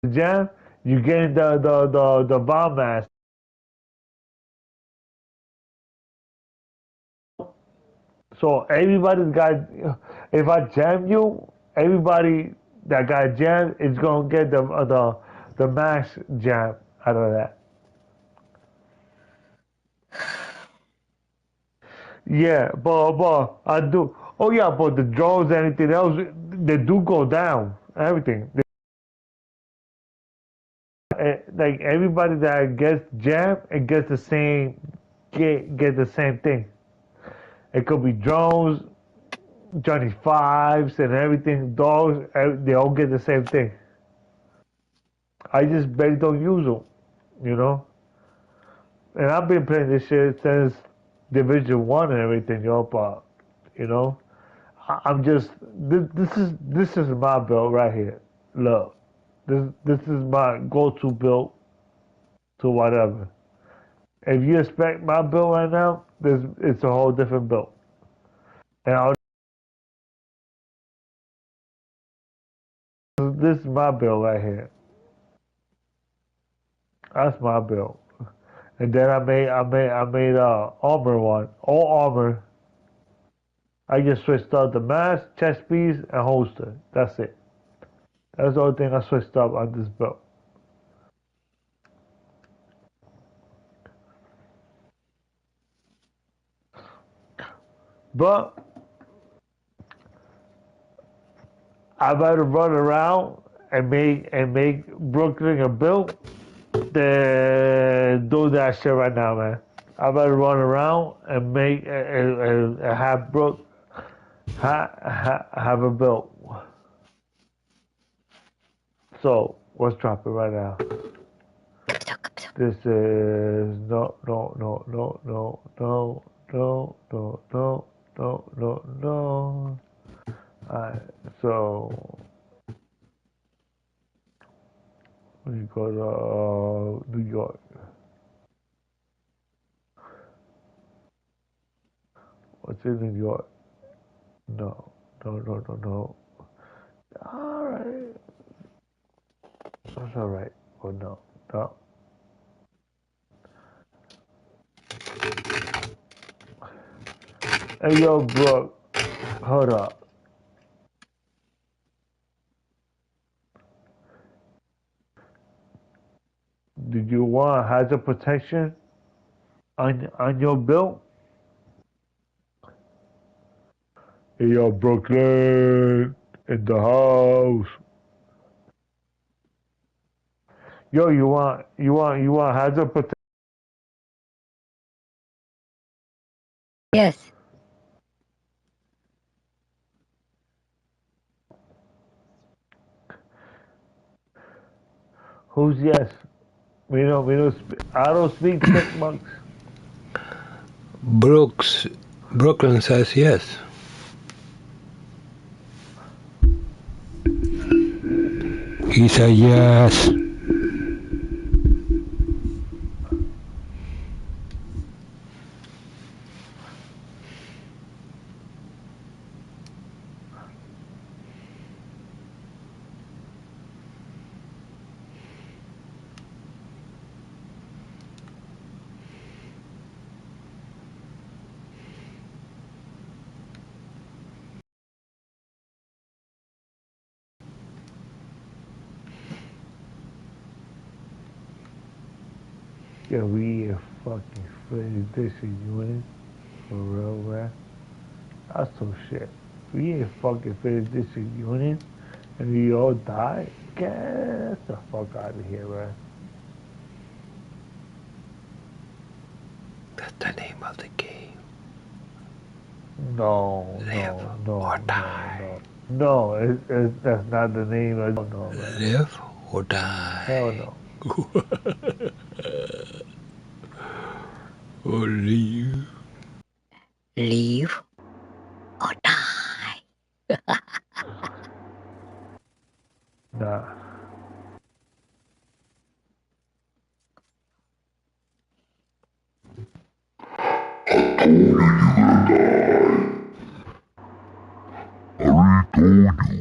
jam, you getting the bomb mask. So everybody's got. If I jam you, everybody that got jammed is gonna get the mask jam out of that. Yeah, but I do. Oh yeah, but the drones, anything else, they do go down. Everything. Like everybody that gets jammed, it gets the same. Get the same thing. It could be drones, Johnny Fives, and everything. Dogs, they all get the same thing. I just barely don't use them, you know. And I've been playing this shit since Division One and everything, yo. But you know, I'm just this is my build right here. Look, this is my go-to build to whatever. If you expect my build right now, it's a whole different build. And this is my build right here. That's my build. And then I made armor one, all armor. I just switched out the mask, chest piece, and holster. That's it. That's the only thing I switched up on this build. But I'd rather run around and make Brooklyn a build than do that shit right now, man. I'd rather run around and make and have Brook have a build. So what's dropping right now? This is no. Alright, so we go to New York. What's in New York? No. Alright. That's alright. Oh no. Hey yo, bro, hold up. Did you want hazard protection on your build? Hey yo, Brooklyn in the house. Yo, you want hazard protection? Yes. Who's yes? We don't. I don't speak chipmunks. Brooklyn says yes. He said yes. Yeah, we a fucking footage dishing unit for real, man. That's some shit. We ain't fucking finished this unit and we all die. Get the fuck out of here, man. That's the name of the game. No, Live no, or no, die. no, no. That's not the name. I don't know, man. Live or die. Hell no. Or leave. Leave or die. Nah. I already told you.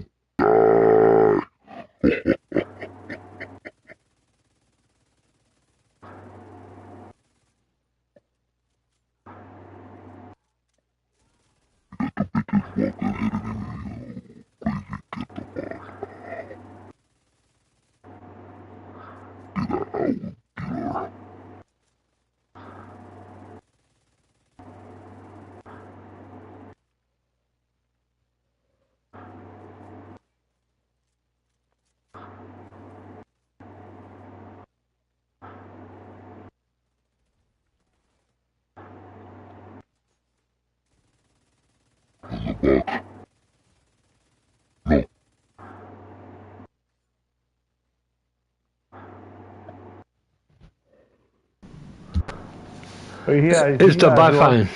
But yeah, It's the yeah. Bifine.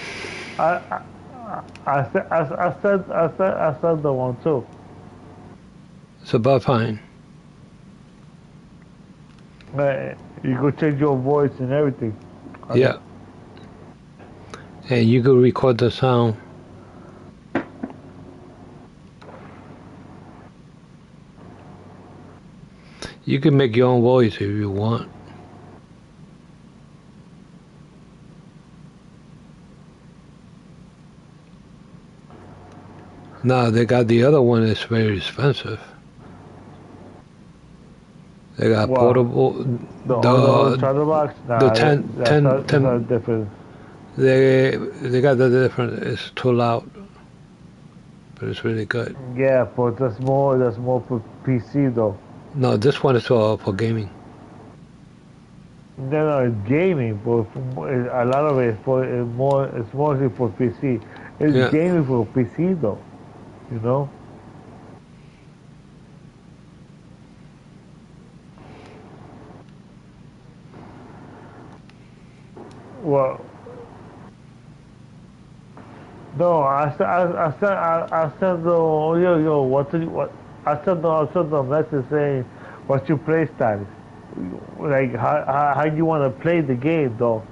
I, I said the one too. It's a Bifine. You could change your voice and everything. Yeah. And you could record the sound. You can make your own voice if you want. Now they got the other one that's very expensive. They got Wow. portable. The other chatterbox? The Nah, 10, that's 10, not, 10 that's not different. they got the different. It's too loud, but it's really good. Yeah, but that's more for PC though. No, this one is for gaming. No, it's gaming, but a lot of it is it's mostly for PC. It's Yeah. gaming for PC though, you know. Well, no, I sent the what I sent the message saying what's your play status, like how you want to play the game though,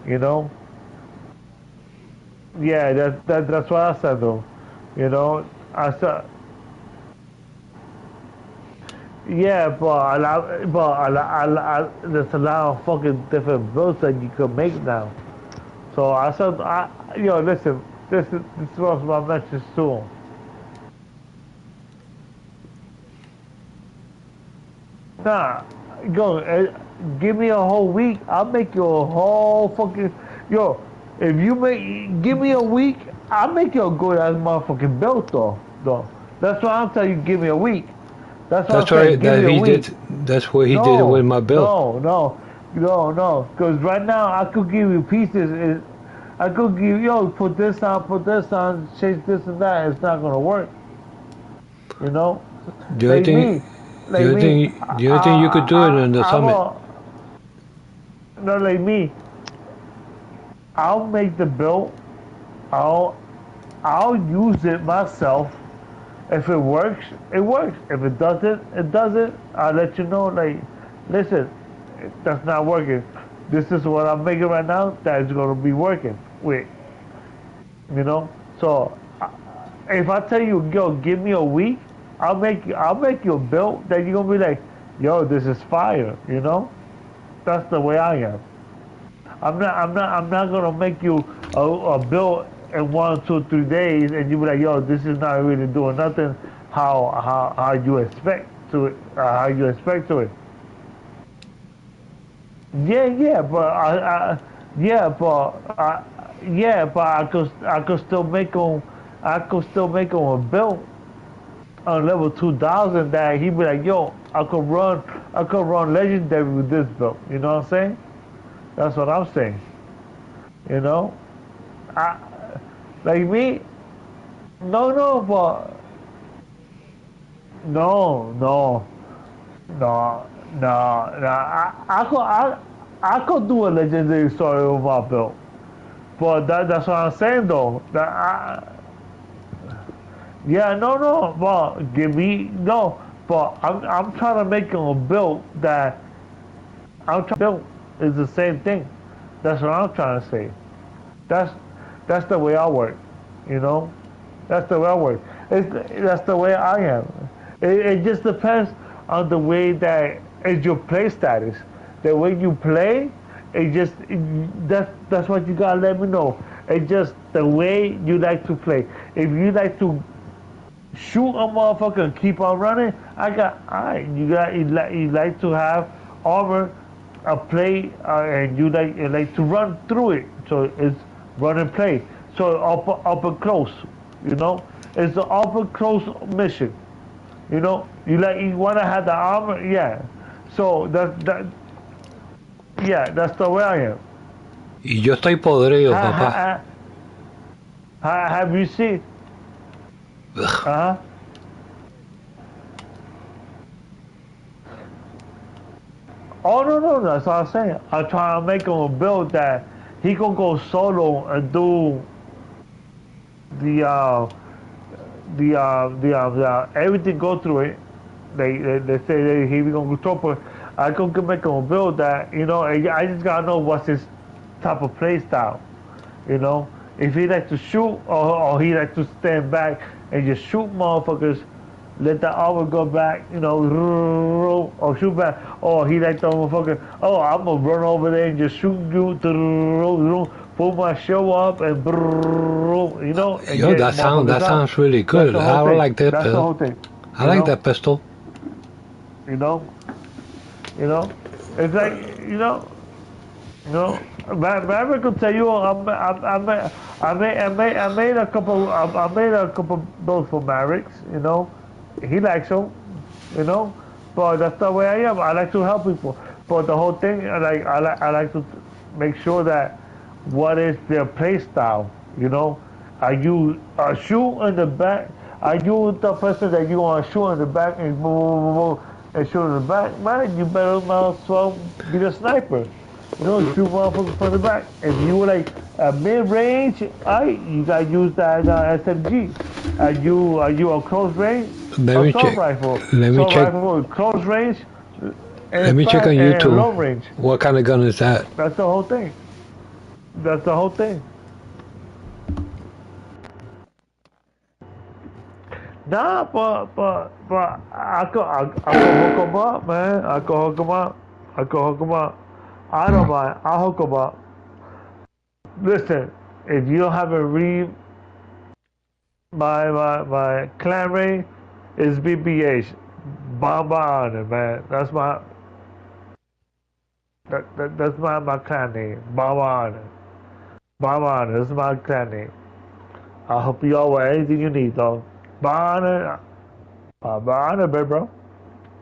you know. Yeah, that's what I said though, you know. I said yeah, there's a lot of fucking different builds that you can make now. So I said, listen, this was my message to him. Nah, go, give me a whole week. I'll make you a whole fucking, yo. If you give me a week, I'll make you a good ass motherfucking build though. That's why I'm telling you, give me a week. That's what I'm saying, give me a week. That's what he did with my build. No. Because right now I could give you pieces. I could give put this on, change this and that. It's not gonna work. You know. The only thing you could do it in the summit. No, like me. I'll make the build. I'll use it myself. If it works, it works. If it doesn't, it doesn't. I'll let you know. Like, listen, that's not working. This is what I'm making right now. That is gonna be working. Wait, you know. So, if I tell you, yo, give me a week, I'll make you a build that you're gonna be like, yo, this is fire. You know. That's the way I am. I'm not gonna make you a build in 1, 2, 3 days, and you be like, yo, this is not really doing nothing. How you expect to it? How you expect to it? Yeah, but I could still make him. I could still make him a build on level 2000 that he be like, yo, I could run legendary with this build. You know what I'm saying? That's what I'm saying. You know, like me. No, but no. I could do a legendary story with my build, but that's what I'm saying though. Yeah, no, but give me no. But I'm trying to make a build that I'm trying to build is the same thing. That's what I'm trying to say. That's that's the way I work. You know, that's the way I work. That's the way I am. It just depends on the way that is your play status. The way you play, that's what you gotta let me know. It's just the way you like to play. If you like to shoot a motherfucker and keep on running, alright. You like to have armor, a play, and you like to run through it. So it's run and play. So up and close, you know, it's the up and close mission. You know, you wanna have the armor, yeah. So yeah, that's the way I am. Y yo estoy podrido, Ha, ha, papá. have you seen? Ugh. Uh huh. Oh no, that's what I'm saying. I'm trying to make him a build that he gonna go solo and do the everything go through it. They say that he gonna go top, but I gonna make him a build that, you know. I just gotta know what's his type of play style, you know. If he like to shoot, or he like to stand back and just shoot motherfuckers, let the armor go back, you know, or shoot back. Or he like the motherfucker, oh, I'm gonna run over there and just shoot you, pull my show up and, you know, and Yo, get that motherfuckers out. sounds really That's good. the I whole don't thing. like that That's the pistol. whole thing. I You like know, that pistol. you know, you know. It's like, you know, Maverick will tell you, I made a couple builds for Mavericks. You know, he likes them. You know, but that's the way I am. I like to help people. But the whole thing, I like to make sure that what is their play style. You know, are you a shoot in the back? Are you the person that you want to shoot in the back and move and shoot in the back? Man, you better might as well be the sniper. You know, shoot motherfuckers from the back. If you were like a mid-range, you gotta use that SMG. Are you a close range? Let me Assault check. rifle. Let me Assault check. rifle with close range Let and me check on fast and YouTube. long range. What kind of gun is that? That's the whole thing. That's the whole thing. Nah, but I could hook 'em up, man. I could hook 'em up. I could hook 'em up. I don't mind. I'll hook 'em up. Listen, if you haven't read my clan ring, is BBH. Bomba Honor, man. That's my clan name. Bomba Honor. Bomba Honor. That's my clan name. I'll help you out with anything you need, though. Bomba Honor, baby, bro.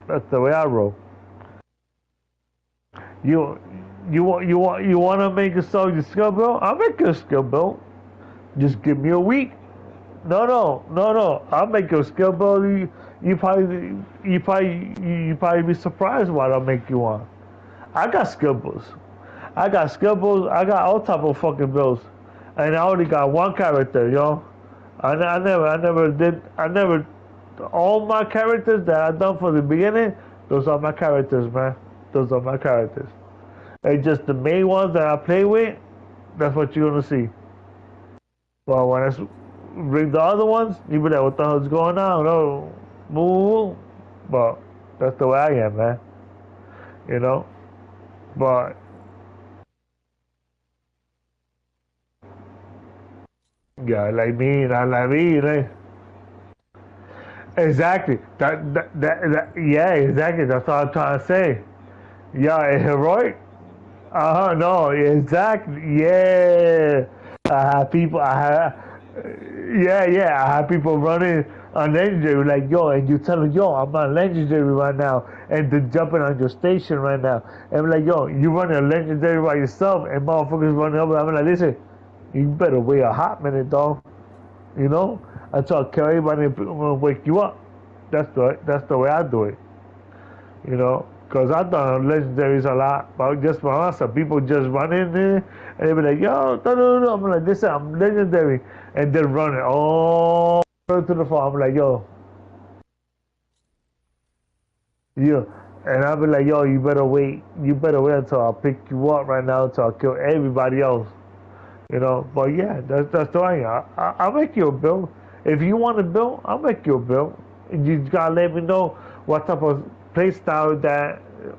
That's the way I roll. You you want to make a soldier skill build? I'll make you a skill build. Just give me a week. No. I'll make you a skill build. You probably be surprised what I'll make you one. I got skill builds. I got skill builds. I got all type of fucking builds, and I only got one character, yo. I never. All my characters that I done from the beginning, those are my characters, man. Those are my characters. And just the main ones that I play with, that's what you're gonna see. Well, when I bring the other ones, you be like, what the hell's going on? No, move. But that's the way I am, man. You know. But yeah, like me, not like me, right? Exactly. Yeah, exactly. That's what I'm trying to say. Yeah, heroic. No, exactly. Yeah. I have people. Yeah. I have people running on legendary like yo, and you tell them yo, I'm on legendary right now, and they're jumping on your station right now, and I'm like yo, you running a legendary by yourself, and motherfuckers running over. I'm like, listen, you better wait a hot minute, dog. You know, I try to kill everybody and wake you up. That's the way I do it. You know, because I've done legendaries a lot, but just for us, people just run in there and they be like, yo, no. I'm like, listen, I'm legendary. And then run it all to the farm. I'm like, yo, yeah. And I'll be like, yo, you better wait. You better wait until I pick you up right now until I kill everybody else. You know, but yeah, that's the way I'll make you a bill. If you want a bill, I'll make you a bill. You just gotta let me know what type of play style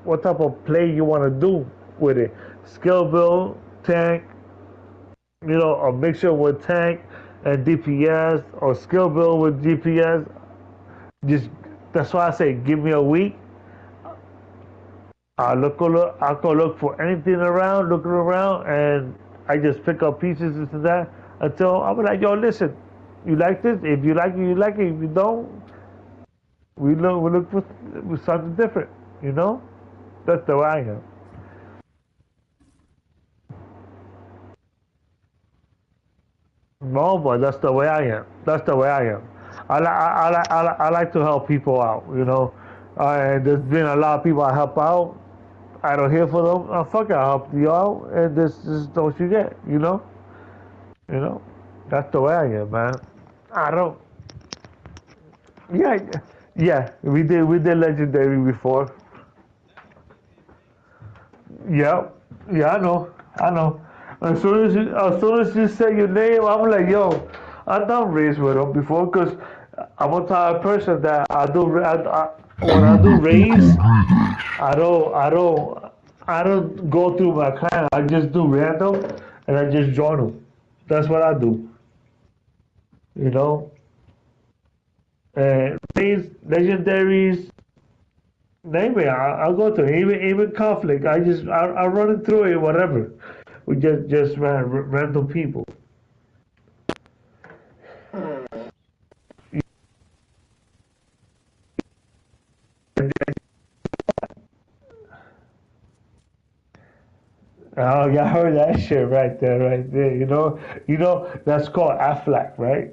what type of play you want to do with it. Skill build, tank, you know, a mixture with tank and DPS, or skill build with DPS. Just that's why I say give me a week. I go look for anything around, looking around, and I just pick up pieces this and that until I'm like, yo, listen, you like this? If you like it, you like it. If you don't, we look for something different. You know, that's the way I am. No, but that's the way I am. That's the way I am. I like to help people out. You know, and there's been a lot of people I help out. I don't hear for them. Fuck it, I help you out, and this is what you get. You know, that's the way I am, man. I don't. Yeah, yeah. We did legendary before. Yeah, yeah. I know. As soon as you say your name, I'm like, yo, I've done race with them before, cause I'm a type of person that when I do race, I don't go through my clan. I just do random, and I just join them. That's what I do. You know, and race legendaries. Name it. I'll go to it. Even conflict. I run it through it. Whatever. We just random people. Oh, yeah, I heard that shit right there, right there. That's called Aflac, right?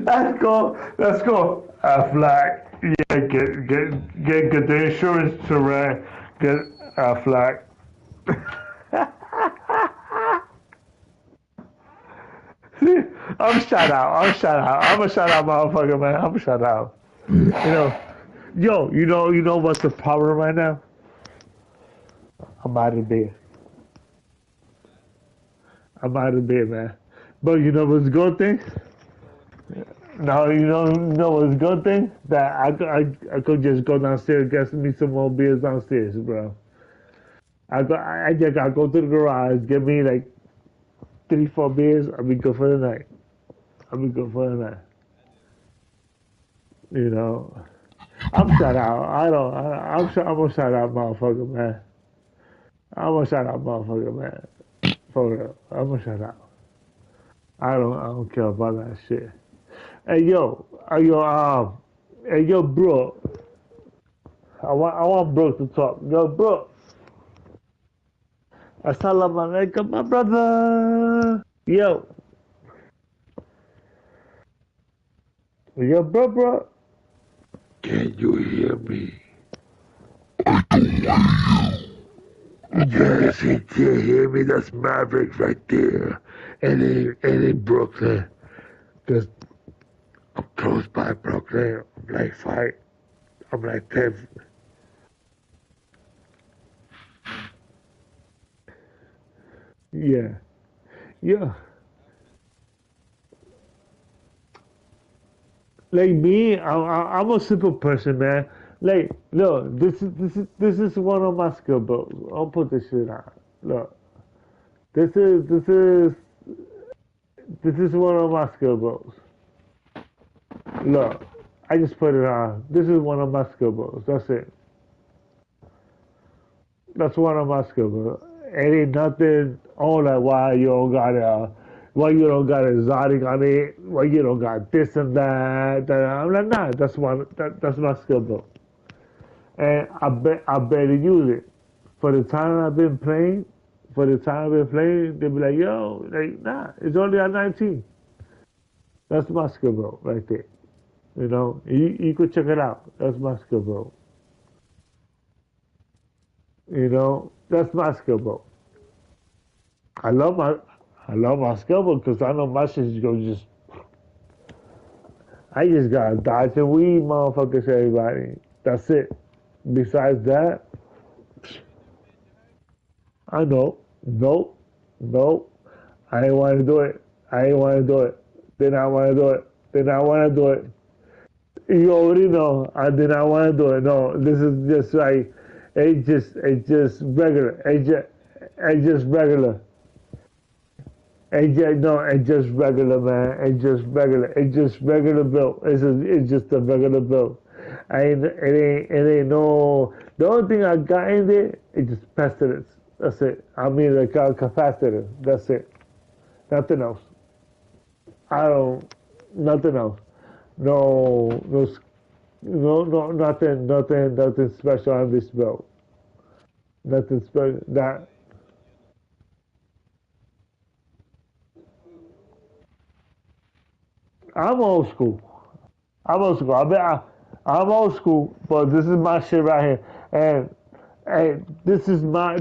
That's called Aflac. Yeah, get the insurance to get Aflac. I'm shout out. I'm shout out. I'm a shout out, motherfucker, man. I'm a shout out. Know, you know what's the problem right now? I'm out of bed. I'm out of bed, man. But you know what's a good thing? No, you know what's a good thing? That I could just go downstairs, get me some more beers downstairs, bro. I just gotta go to the garage, get me like 3, 4 beers. I'll be good for the night. I'll be good for the night. You know, I'm shout out. I don't. I'm gonna shout out, motherfucker, man. I'm gonna shout out, motherfucker, man. For real, I'm gonna shout out. I don't care about that shit. Hey yo, hey yo, bro. I want Brooke to talk. Yo, bro. Assalamu alaikum, my brother. Yo, bro. Can you hear me? Yes, he can hear me. That's Maverick right there. And in Brooklyn. Because I'm close by Brooklyn. I'm like 5. I'm like 10. Yeah. Yeah. Like me, I'm a simple person, man. Like, look, this is one of my skill books. I'll put this shit on. Look, this is this is this is one of my skill books. Look, I just put it on. This is one of my skill books. That's it. That's one of my skill books. It ain't nothing. Oh, like why you don't got exotic on it? Why you don't got this and that? I'm like, nah. That's my skill book. And I better use it. For the time I've been playing, they'll be like, yo, like, nah, it's only at 19. That's my skill bro, right there. You could check it out. That's my skill bro. That's my skill bro. I love my, I love my skill bro because I know my shit is gonna I just gotta dodge and weed, motherfuckers, everybody. That's it. Besides that, I know. Nope. Nope. I ain't want to do it. I ain't want to do it. Did not want to do it. Did not want to do it. You already know. I did not want to do it. No, this is just like, it's just regular. It's just regular. It's just regular, man. It's just regular. It's just regular belt. It's just a regular belt. It ain't no. The only thing I got in there is just capacitors. That's it. I mean, like a capacitor. That's it. Nothing else. I don't. Nothing else. No, nothing special on this belt. Nothing special. That I'm old school. I'm old school. I'm old school, but this is my shit right here, and this is my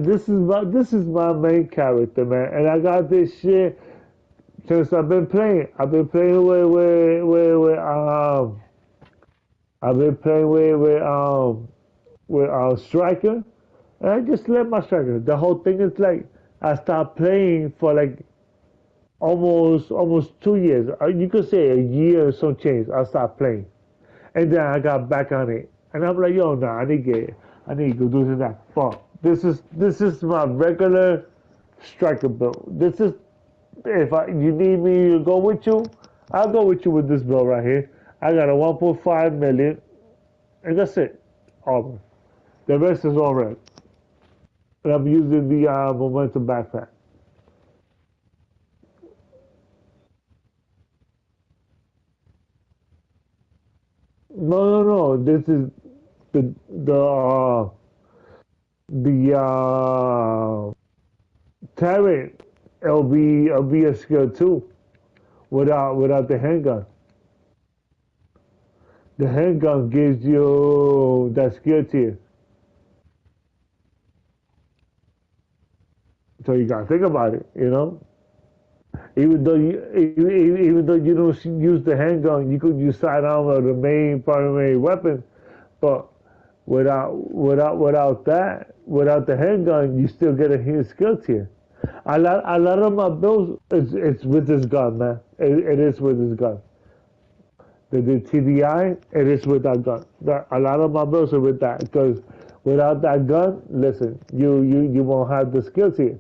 main character, man. And I got this shit since I've been playing. I've been playing with striker, and I just let my striker. The whole thing is like I stopped playing for like almost 2 years. You could say a year or some change. I stopped playing. And then I got back on it, and I'm like, yo, nah, I need to go do this and that. But this is my regular striker build. This is if you need me to go with you, I'll go with you with this build right here. I got a 1.5 million, and that's it. All the rest is all red. And I'm using the momentum backpack. No. This is the the Tyrant. It'll be a skill too without the handgun. The handgun gives you that skill tier. So you gotta think about it, you know. Even though you don't use the handgun, you could use sidearm or the main primary weapon. But without the handgun, you still get a hit skill tier. A lot of my builds, it's with this gun, man. It is with this gun. The TDI, it is with that gun. A lot of my builds are with that because without that gun, listen, you won't have the skill tier.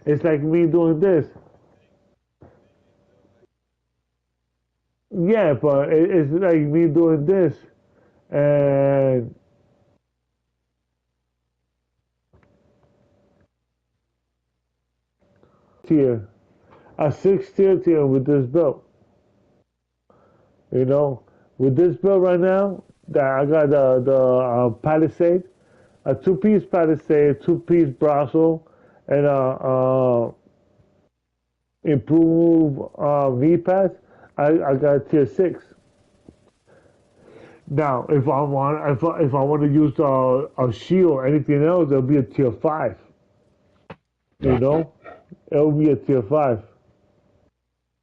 It's like me doing this. Yeah, but it's like me doing this and tier, a 6 tier with this belt. You know, with this belt right now, that I got the Palisade, a two-piece Palisade, two-piece Brasso, and a improved knee pads. I got tier 6. Now, if I want to use a shield or anything else, it'll be a tier 5. You know, it'll be a tier 5.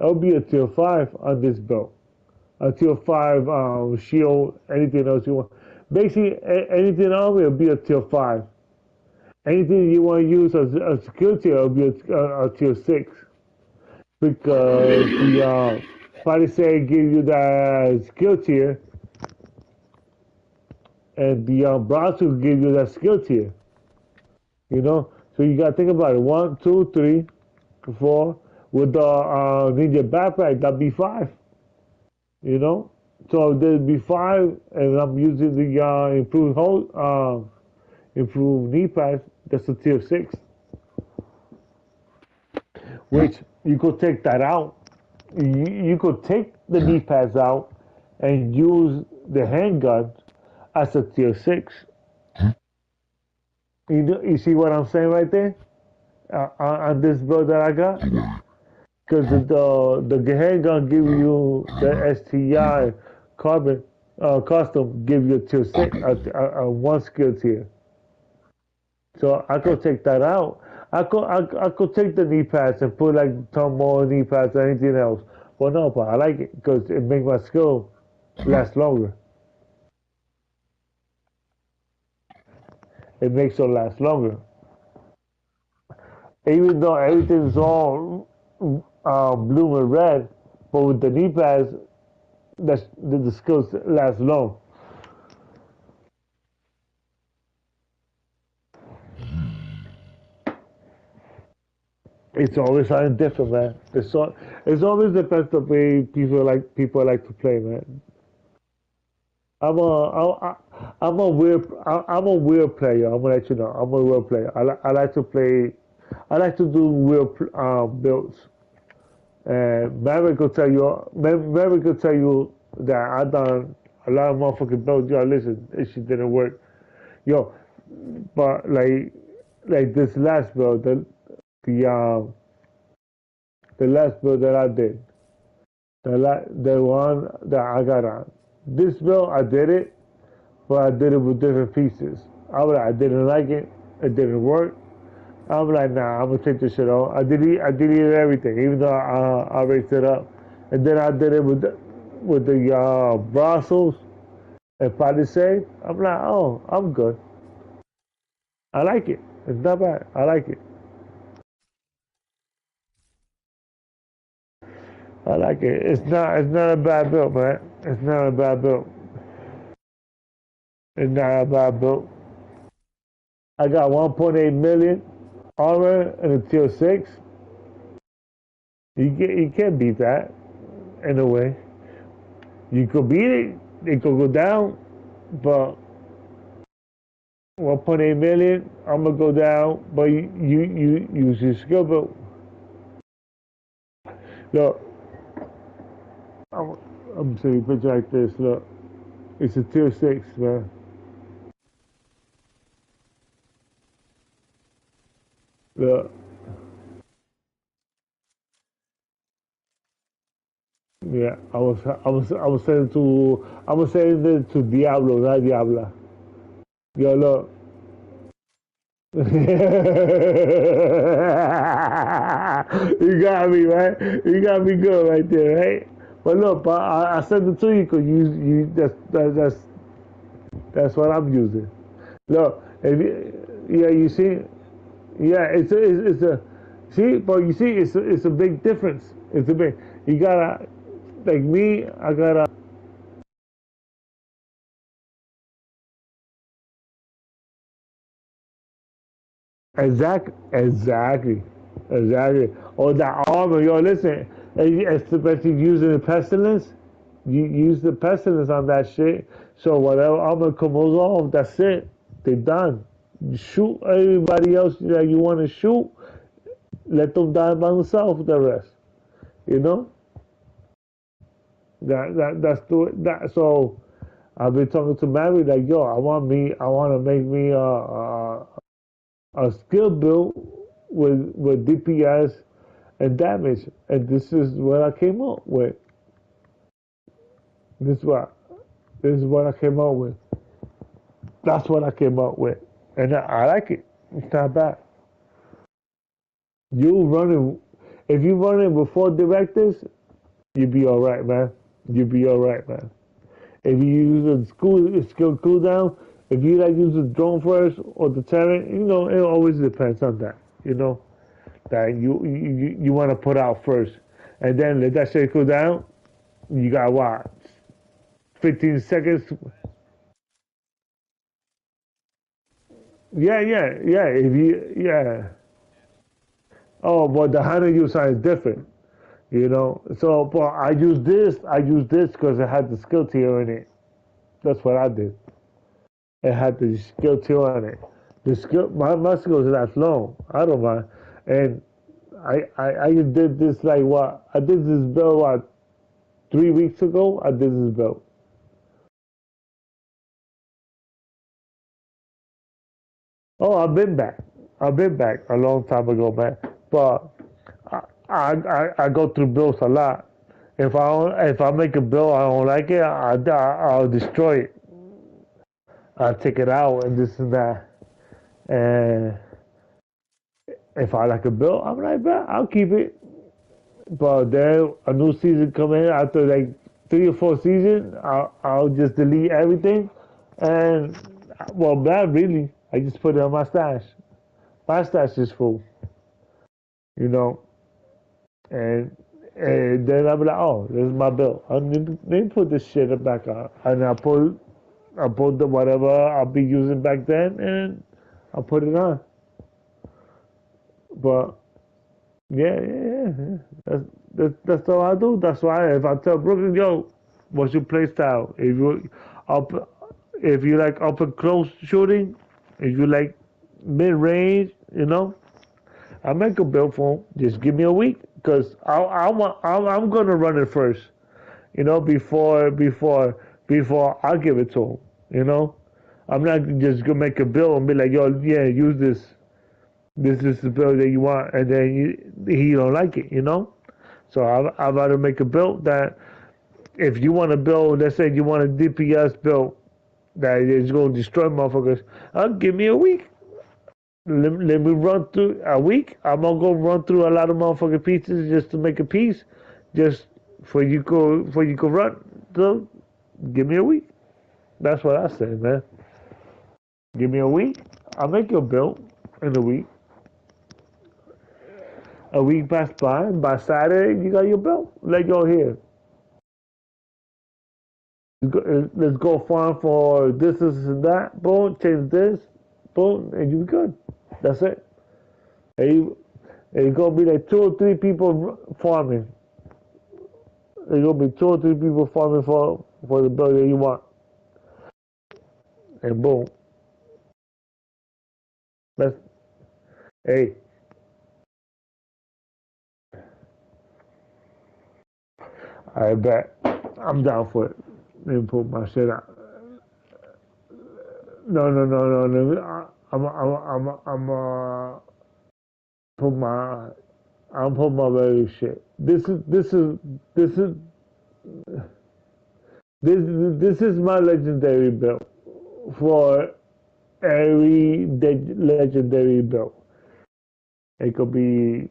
It'll be a tier 5 on this belt. A tier 5 shield, anything else you want. Basically, anything else will be a tier 5. Anything you want to use as a skill tier will be a tier 6. Because the Palisade give you that skill tier, and the Brasso give you that skill tier. You know, so you gotta think about it. 1, 2, 3, 4. With the ninja backpack, that'd be 5. You know, so there'd be 5, and I'm using the improved knee pads. That's a tier 6, which you could take that out. You could take the knee pads out and use the handgun as a tier 6. You see what I'm saying right there on this build that I got? Because the handgun give you the STI carbon custom give you a tier 6, a 1 skill tier. So I could take that out. I could take the knee pads and put like some more knee pads or anything else. But no, but I like it because it makes my skill last longer. It makes it last longer. Even though everything's all blue and red, but with the knee pads, the skills last long. It's always something different, man. It's always depends the way people like to play, man. I'm a I'm a weird player. I'm gonna let you know. I'm a weird player. I like to play. I like to do weird builds. And Maverick could tell you that I done a lot of motherfucking builds. Yo, listen, this shit didn't work. Yo, but like this last build, the um the last build that I did, the one that I got on. This build I did it, but I did it with different pieces. I didn't like it. It didn't work. I'm like, nah, I'm gonna take this shit off. I deleted everything, even though I raised it up, and then I did it with the Brussels and Palisade. I'm like, oh, I'm good. I like it. It's not bad. I like it. I like it. It's not a bad build, man. It's not a bad build. It's not a bad build. I got 1.8 million armor and a tier 6. You can't beat that in a way. You could beat it. It could go down, but 1.8 million, I'm gonna go down. But you use your skill build. Look, I'm, I'm saying picture like this. Look, it's a tier 6, man. Look, yeah, I was saying to Diablo, not Diabla. Yo, look. You got me, right? You got me good right there, right? But look, but I sent it to you because that's what I'm using. Look, if you, yeah, you see, yeah, it's a see, but you see, it's a big difference. It's a big. You gotta like me. I gotta exactly. Or that armor, yo, listen, especially using the pestilence, you use the pestilence on that shit. So whatever armor comes off, that's it. They done. You shoot everybody else that you want to shoot. Let them die by themselves. The rest, you know. That's the that. So I've been talking to Mary like, yo, I want to make me a skill build with DPS and damage, and this is what I came up with. This is what this is what I came up with. That's what I came up with, and I like it. It's not bad. You running, if you running with 4 directors, you be all right, man. You be all right, man. If you use a skill cooldown, if you like use the drone first or the terran, it always depends on that. You know that you want to put out first, and then let that shit cool down. You got what? 15 seconds. Yeah. If you yeah. Oh, but the hunter use is different. So, but I use this because it had the skill tier in it. That's what I did. It had the skill tier on it. The skill, my skills are that long. I don't mind. And I did this like what? I did this build what 3 weeks ago. I did this build. Oh, I've been back. I've been back a long time ago, man. But I go through builds a lot. If I make a build I don't like it, I'll destroy it. I'll take it out and this and that. And if I like a build, I'm like, man, I'll keep it. But then a new season come in after like 3 or 4 seasons, I'll just delete everything. And well, not really. I just put it on my stash. My stash is full, you know. And then I'm like, oh, this is my bill. I need to put this shit back on, and I put the whatever I'll be using back then, and I put it on. But Yeah, yeah, yeah. That's all I do. That's why if I tell Brooklyn, yo, what's your play style? Up, if you like up and close shooting, if you like mid range, I make a build for him. Just give me a week, cause I'm gonna run it first. Before I give it to him. I'm not just gonna make a bill and be like, yo, yeah, use this. This is the bill that you want, and then he don't like it. So I'd rather make a bill that if you want to build, let's say you want a DPS build that is going to destroy motherfuckers, give me a week. Let me run through a week. I'm gonna go run through a lot of motherfucking pieces just to make a piece, just for you go run. So give me a week. That's what I say, man. Give me a week. I'll make your build in a week. A week passed by, and by Saturday you got your build. Let go here. Let's go farm for this and that. Boom, change this. Boom, and you be good. That's it. And it's gonna be like two or three people farming. There's gonna be two or three people farming for the build that you want. And boom. That's hey. I bet. I'm down for it. Let me put my shit out. No, no, no, no, no. Put my I'm put my very shit. This is my legendary build for every legendary build. It could be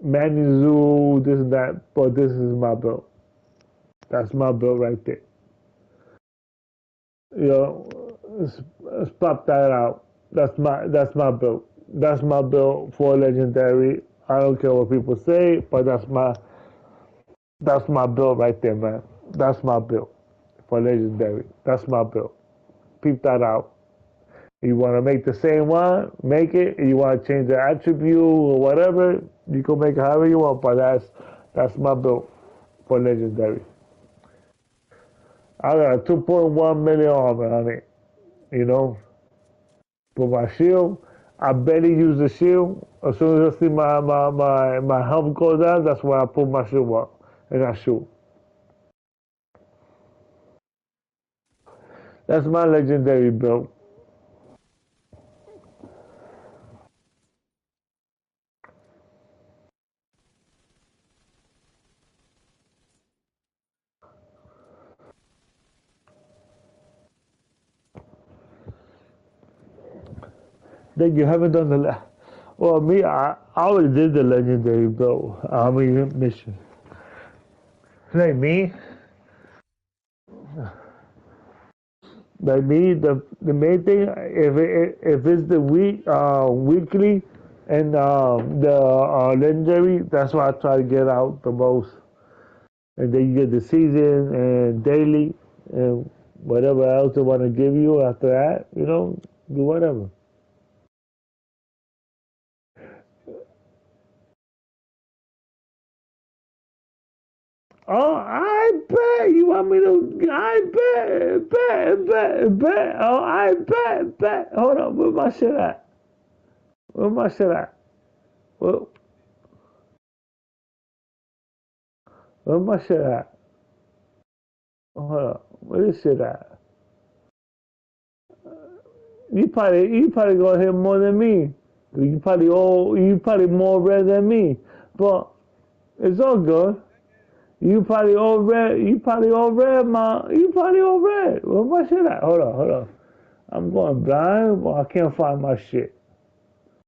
Manizu, this and that, but this is my build. That's my build right there. Let's pop that out. That's my build. That's my build for legendary. I don't care what people say, but that's my build right there, man. That's my build for legendary. That's my build. Peep that out. You want to make the same one, make it. You want to change the attribute or whatever, you can make it however you want. But that's my build for legendary. I got a 2.1 million armor on it. You know, for my shield, I barely use the shield. As soon as I see my health go down, that's when I put my shield up and I shoot. That's my legendary build. Then you haven't done well, me, I already did the legendary build. I mean mission. Like me, the main thing, if it's the weekly and the legendary, that's what I try to get out the most. And then you get the season and daily and whatever else they want to give you after that, do whatever. Oh, I bet you want me to. I bet. Oh, I bet. Hold on, where my shit at? Where my shit at? Where, where my shit at? Hold on, where this shit at? You probably gonna hit more than me. You probably more red than me, but it's all good. You probably all red. You probably all red, ma. You probably all red. Where my shit at? Hold on. I'm going blind, but I can't find my shit.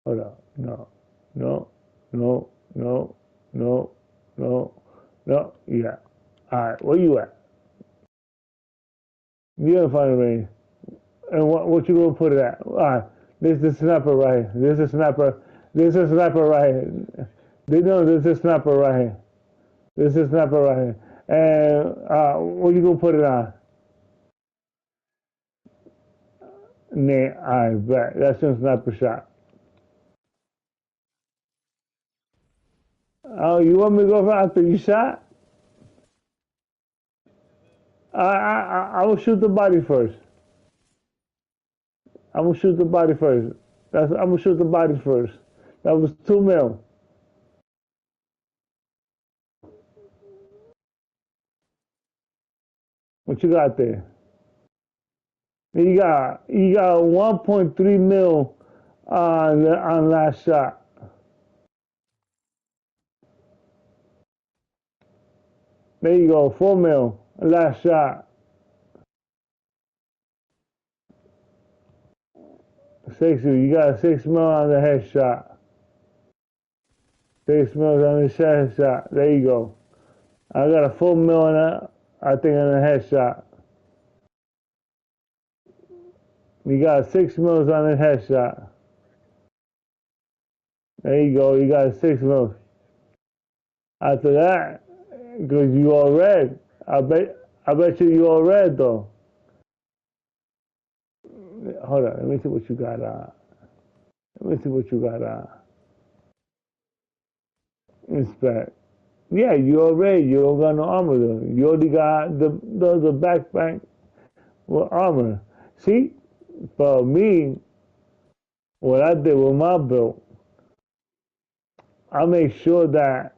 Hold on. No, no, no, no, no, no, no. Yeah. All right. Where you at? You gotta find me. And what you gonna put it at? All right. This is the sniper right here. This is sniper. This is sniper right here. They know this is sniper right here. This is sniper right here. And what you gonna put it on? Nah, I bet. That's just sniper shot. Oh, you want me to go after you shot? I will shoot the body first. I'm gonna shoot the body first. I'm gonna shoot the body first. That was 2 mil. What you got there? You got 1.3 mil on last shot. There you go, 4 mil last shot. 6, you got 6 mil on the headshot. 6 mil on the headshot. There you go. I got a 4 mil on that. I think on the headshot. You got 6 mils on the headshot. There you go. You got 6 mils. After that, because you all red. I bet you all red though. Hold on. Let me see what you got on. Let me see what you got on. Inspect. Yeah, you all red. You don't got no armor though. You already got the backpack with armor. See, for me, what I did with my build, I make sure that